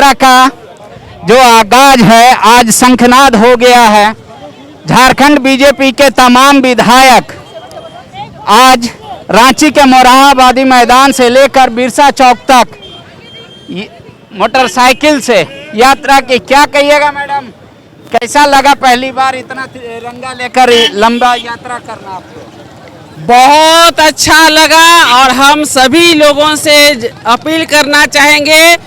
यात्रा का जो आगाज है आज शंखनाद हो गया है। झारखंड बीजेपी के तमाम विधायक आज रांची के मोरहाबादी मैदान से लेकर बिरसा चौक तक मोटरसाइकिल से यात्रा की। क्या कहिएगा मैडम, कैसा लगा पहली बार इतना तिरंगा लेकर लंबा यात्रा करना आपको? बहुत अच्छा लगा और हम सभी लोगों से अपील करना चाहेंगे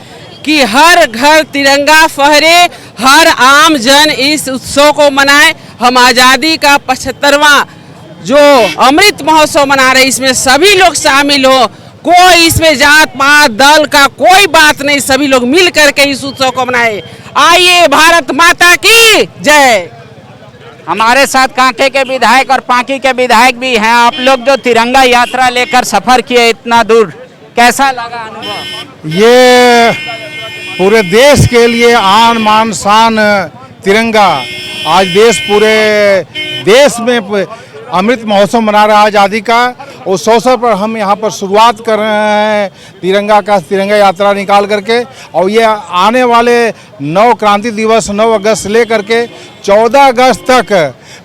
कि हर घर तिरंगा फहरे, हर आम जन इस उत्सव को मनाए। हम आज़ादी का 75वां जो अमृत महोत्सव मना रहे, इसमें सभी लोग शामिल हो। कोई इसमें जात पात दल का कोई बात नहीं, सभी लोग मिल करके इस उत्सव को मनाए। आइए, भारत माता की जय। हमारे साथ कांके के विधायक और पांकी के विधायक भी हैं। आप लोग जो तिरंगा यात्रा लेकर सफर किए इतना दूर, कैसा लगा अनुभव? ये पूरे देश के लिए आन मान शान तिरंगा। आज देश पूरे देश में अमृत महोत्सव मना रहा है आज़ादी का। उस अवसर पर हम यहाँ पर शुरुआत कर रहे हैं तिरंगा यात्रा निकाल करके। और ये आने वाले 9 क्रांति दिवस 9 अगस्त से लेकर के 14 अगस्त तक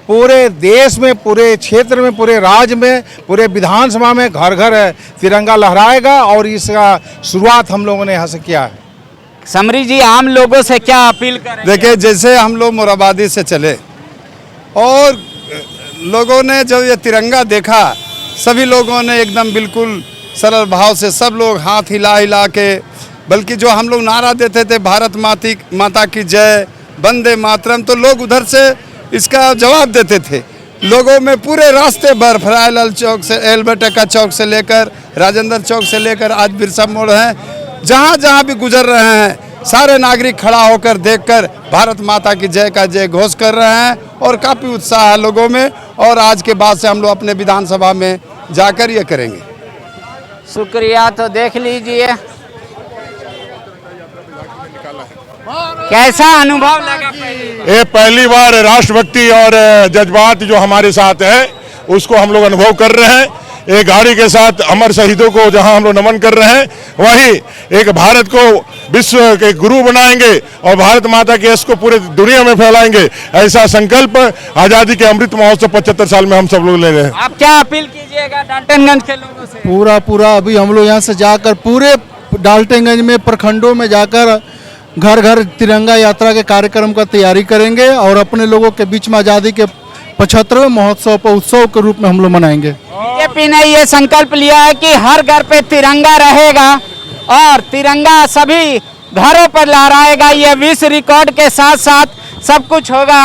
पूरे देश में, पूरे क्षेत्र में, पूरे राज्य में, पूरे विधानसभा में घर घर तिरंगा लहराएगा। और इसका शुरुआत हम लोगों ने यहाँ से किया है। समरी जी, आम लोगों से क्या अपील करें? देखिए, जैसे हम लोग मोरहाबादी से चले और लोगों ने जब ये तिरंगा देखा, सभी लोगों ने एकदम बिल्कुल सरल भाव से सब लोग हाथ हिला हिला के, बल्कि जो हम लोग नारा देते थे भारत माता की जय, वंदे मातरम, तो लोग उधर से इसका जवाब देते थे। लोगों में पूरे रास्ते भर फ्राइलाल चौक से, एल्बर्ट चौक से लेकर राजेंद्र चौक से लेकर आज बिरसा मोड़ है, जहाँ जहाँ भी गुजर रहे हैं सारे नागरिक खड़ा होकर देखकर भारत माता की जय का जय घोष कर रहे हैं। और काफ़ी उत्साह है लोगों में। और आज के बाद से हम लोग अपने विधानसभा में जाकर ये करेंगे। शुक्रिया। तो देख लीजिए कैसा अनुभव लगा? ये पहली बार राष्ट्रभक्ति और जज्बात जो हमारे साथ है उसको हम लोग अनुभव कर रहे हैं। एक गाड़ी के साथ अमर शहीदों को जहां हम लोग नमन कर रहे हैं, वहीं एक भारत को विश्व के गुरु बनाएंगे और भारत माता के यश को पूरे दुनिया में फैलाएंगे। ऐसा संकल्प आज़ादी के अमृत महोत्सव 75 साल में हम सब लोग ले रहे हैं। आप क्या अपील कीजिएगा डाल्टनगंज के लोगों से? पूरा अभी हम लोग यहाँ से जाकर पूरे डाल्टनगंज में, प्रखंडों में जाकर घर घर तिरंगा यात्रा के कार्यक्रम का तैयारी करेंगे और अपने लोगों के बीच में आज़ादी के 75वें महोत्सव पर उत्सव के रूप में हम लोग मनाएंगे। बीजेपी ने ये संकल्प लिया है कि हर घर पे तिरंगा रहेगा और तिरंगा सभी घरों पर लहराएगा। ये विश्व रिकॉर्ड के साथ साथ सब कुछ होगा।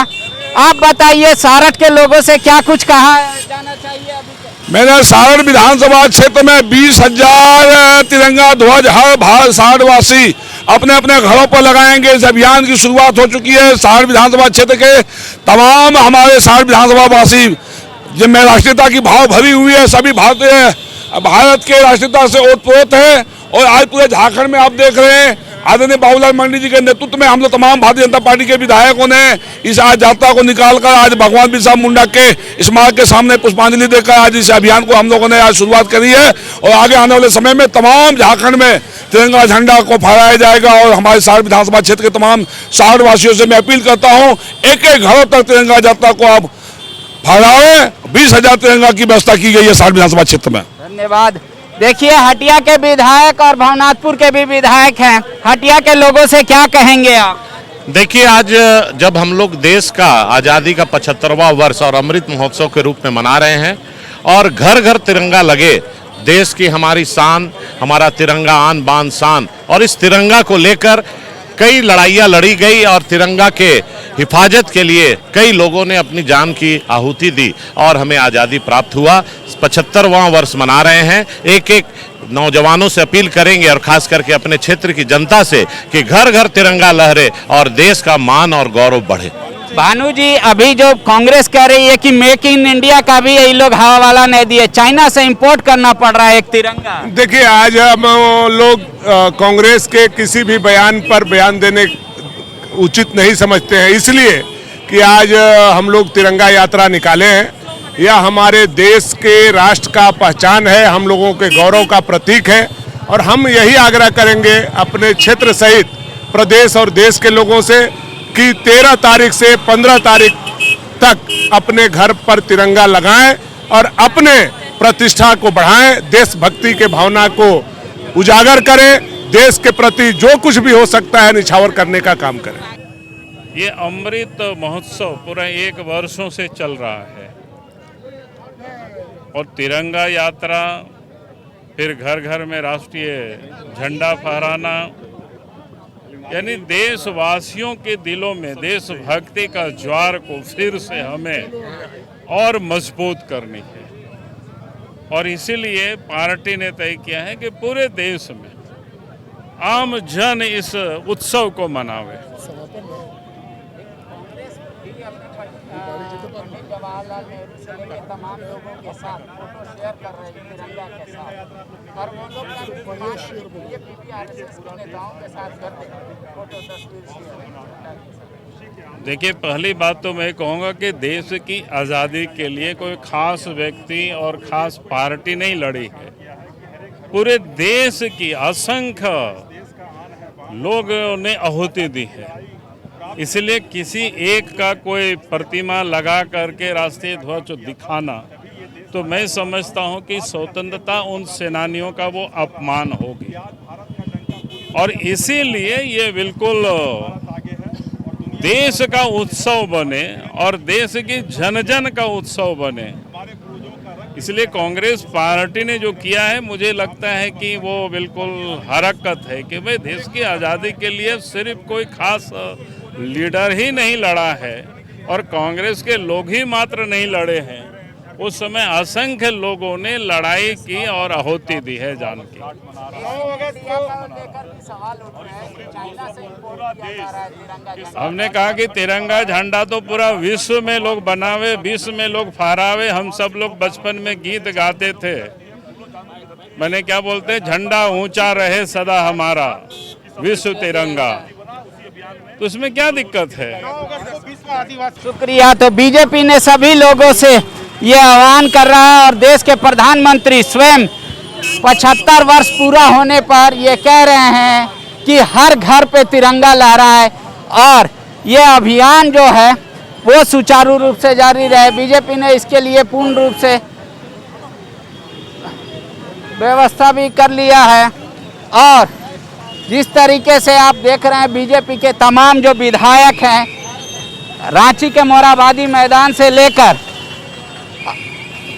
आप बताइए, सारठ के लोगों से क्या कुछ कहा जाना चाहिए? अभी मैंने सारठ विधानसभा क्षेत्र में 20,000 तिरंगा ध्वज हर सारठ वासी अपने अपने घरों पर लगाएंगे। इस अभियान की शुरुआत हो चुकी है। सारठ विधानसभा क्षेत्र के तमाम हमारे सारठ विधानसभा वासी जिनमें राष्ट्रीयता की भाव भरी हुई है, सभी भारत के राष्ट्रीयता से ओतप्रोत है। और आज पूरे झारखंड में आप देख रहे हैं आदरणीय बाबूलाल मरांडी जी के नेतृत्व में हम लोग तमाम भारतीय जनता पार्टी के विधायकों ने इस आज यात्रा को निकालकर आज भगवान बिरसा मुंडा के स्मारक के सामने पुष्पांजलि देकर आज इस अभियान को हम लोगों ने आज शुरुआत करी है। और आगे आने वाले समय में तमाम झारखंड में तिरंगा झंडा को फहराया जाएगा। और हमारे सारठ विधानसभा क्षेत्र के तमाम सारठ वासियों से मैं अपील करता हूँ, एक एक घरों तक तिरंगा यात्रा को आप फहराए। 20,000 तिरंगा की व्यवस्था की गई है सारठ विधानसभा क्षेत्र में। धन्यवाद। देखिए, हटिया के विधायक और भवनाथपुर के भी विधायक हैं। हटिया के लोगों से क्या कहेंगे आप? देखिए, आज जब हम लोग देश का आज़ादी का 75वां वर्ष और अमृत महोत्सव के रूप में मना रहे हैं और घर घर तिरंगा लगे, देश की हमारी शान, हमारा तिरंगा आन बान शान, और इस तिरंगा को लेकर कई लड़ाइयाँ लड़ी गई और तिरंगा के हिफाजत के लिए कई लोगों ने अपनी जान की आहुति दी और हमें आज़ादी प्राप्त हुआ। 75वां वर्ष मना रहे हैं। एक एक नौजवानों से अपील करेंगे और खास करके अपने क्षेत्र की जनता से कि घर घर तिरंगा लहरे और देश का मान और गौरव बढ़े। भानु जी, अभी जो कांग्रेस कह रही है कि मेक इन इंडिया का भी ये लोग हवा वाला नहीं दिए, चाइना से इंपोर्ट करना पड़ रहा है एक तिरंगा। देखिए, आज हम लोग कांग्रेस के किसी भी बयान पर बयान देने उचित नहीं समझते हैं, इसलिए कि आज हम लोग तिरंगा यात्रा निकाले हैं। यह हमारे देश के राष्ट्र का पहचान है, हम लोगों के गौरव का प्रतीक है। और हम यही आग्रह करेंगे अपने क्षेत्र सहित प्रदेश और देश के लोगों से कि 13 तारीख से 15 तारीख तक अपने घर पर तिरंगा लगाएं और अपने प्रतिष्ठा को बढ़ाएं, देशभक्ति के भावना को उजागर करें, देश के प्रति जो कुछ भी हो सकता है निछावर करने का काम करें। ये अमृत महोत्सव पूरा 1 वर्षों से चल रहा है और तिरंगा यात्रा, फिर घर घर में राष्ट्रीय झंडा फहराना, यानी देशवासियों के दिलों में देशभक्ति का ज्वार को फिर से हमें और मजबूत करनी है। और इसीलिए पार्टी ने तय किया है कि पूरे देश में आम जन इस उत्सव को मनावे। जवाहरलाल नेहरू से लेकर तमाम लोगों के साथ फोटो शेयर कर रहे हैं तिरंगा के साथ, और वो लोग ये पीपीआरएसएस के नेताओं के साथ करते फोटो तस्वीर शेयर। देखिए, पहली बात तो मैं कहूँगा कि देश की आज़ादी के लिए कोई खास व्यक्ति और खास पार्टी नहीं लड़ी है। पूरे देश की असंख्य लोगों ने आहुति दी है। इसलिए किसी एक का कोई प्रतिमा लगा करके राष्ट्रीय ध्वज दिखाना, तो मैं समझता हूं कि स्वतंत्रता उन सेनानियों का वो अपमान होगी। और इसीलिए ये बिल्कुल देश का उत्सव बने और देश की जन जन का उत्सव बने। इसलिए कांग्रेस पार्टी ने जो किया है, मुझे लगता है कि वो बिल्कुल हरकत है कि भाई देश की आज़ादी के लिए सिर्फ कोई खास लीडर ही नहीं लड़ा है और कांग्रेस के लोग ही मात्र नहीं लड़े हैं। उस समय असंख्य लोगों ने लड़ाई की और आहुति दी है जान की। हमने कहा कि तिरंगा झंडा तो पूरा विश्व में लोग बनावे, विश्व में लोग फहरावे। हम सब लोग बचपन में गीत गाते थे, मैंने क्या बोलते, झंडा ऊंचा रहे सदा हमारा विश्व तिरंगा। तो उसमें क्या दिक्कत है? शुक्रिया। तो बीजेपी ने सभी लोगों से ये आह्वान कर रहा है और देश के प्रधानमंत्री स्वयं 75 वर्ष पूरा होने पर ये कह रहे हैं कि हर घर पे तिरंगा लहराए और ये अभियान जो है वो सुचारू रूप से जारी रहे। बीजेपी ने इसके लिए पूर्ण रूप से व्यवस्था भी कर लिया है। और जिस तरीके से आप देख रहे हैं, बीजेपी के तमाम जो विधायक हैं, रांची के मोरहाबादी मैदान से लेकर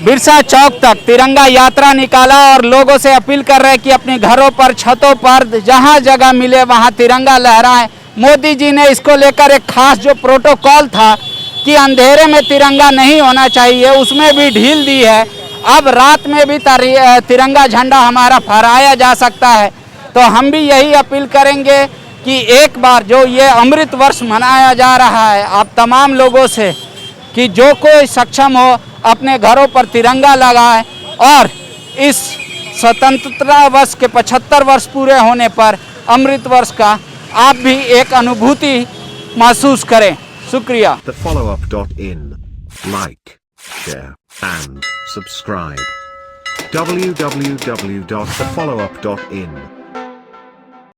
बिरसा चौक तक तिरंगा यात्रा निकाला और लोगों से अपील कर रहे हैं कि अपने घरों पर, छतों पर, जहां जगह मिले वहां तिरंगा लहराएं। मोदी जी ने इसको लेकर एक खास जो प्रोटोकॉल था कि अंधेरे में तिरंगा नहीं होना चाहिए, उसमें भी ढील दी है। अब रात में भी तिरंगा झंडा हमारा फहराया जा सकता है। तो हम भी यही अपील करेंगे कि एक बार जो ये अमृत वर्ष मनाया जा रहा है, आप तमाम लोगों से कि जो कोई सक्षम हो अपने घरों पर तिरंगा लगाए और इस स्वतंत्रता वर्ष के 75 वर्ष पूरे होने पर अमृत वर्ष का आप भी एक अनुभूति महसूस करें। शुक्रिया। thefollowup.in like, share and subscribe. www.thefollowup.in